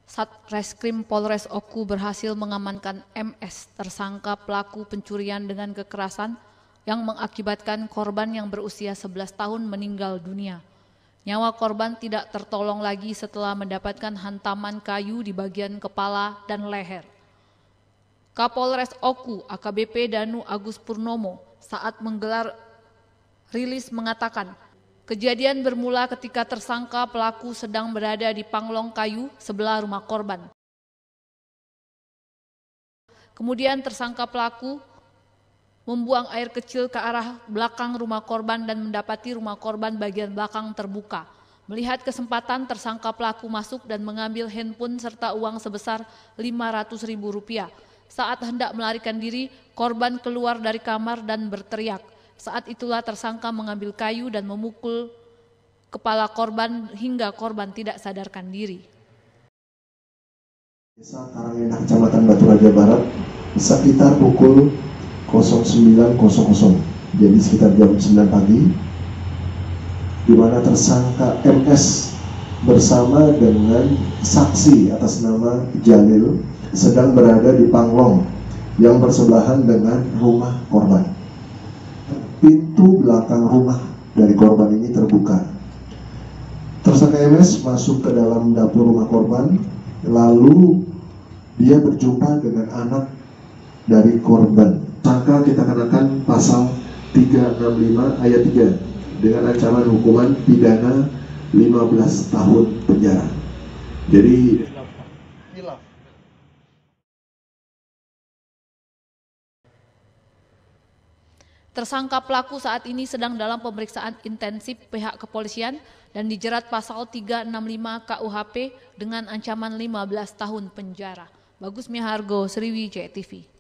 Satreskrim Polres Oku berhasil mengamankan MS, tersangka pelaku pencurian dengan kekerasan yang mengakibatkan korban yang berusia 11 tahun meninggal dunia. Nyawa korban tidak tertolong lagi setelah mendapatkan hantaman kayu di bagian kepala dan leher. Kapolres Oku AKBP Danu Agus Purnomo saat menggelar rilis mengatakan, kejadian bermula ketika tersangka pelaku sedang berada di panglong kayu sebelah rumah korban. Kemudian tersangka pelaku membuang air kecil ke arah belakang rumah korban dan mendapati rumah korban bagian belakang terbuka. Melihat kesempatan, tersangka pelaku masuk dan mengambil handphone serta uang sebesar Rp500.000. Saat hendak melarikan diri, korban keluar dari kamar dan berteriak. Saat itulah tersangka mengambil kayu dan memukul kepala korban hingga korban tidak sadarkan diri. Desa Karangendah, Kecamatan Batu Raja Barat, sekitar pukul 09.00, jadi sekitar jam 9 pagi, di mana tersangka MS bersama dengan saksi atas nama Jalil sedang berada di panglong yang bersebelahan dengan rumah korban. Pintu belakang rumah dari korban ini terbuka. Tersangka MS masuk ke dalam dapur rumah korban, lalu dia berjumpa dengan anak dari korban. Maka kita kenakan pasal 365 ayat 3 dengan ancaman hukuman pidana 15 tahun penjara. Jadi tersangka pelaku saat ini sedang dalam pemeriksaan intensif pihak kepolisian dan dijerat pasal 365 KUHP dengan ancaman 15 tahun penjara. Bagus Mihargo, Sriwijaya TV.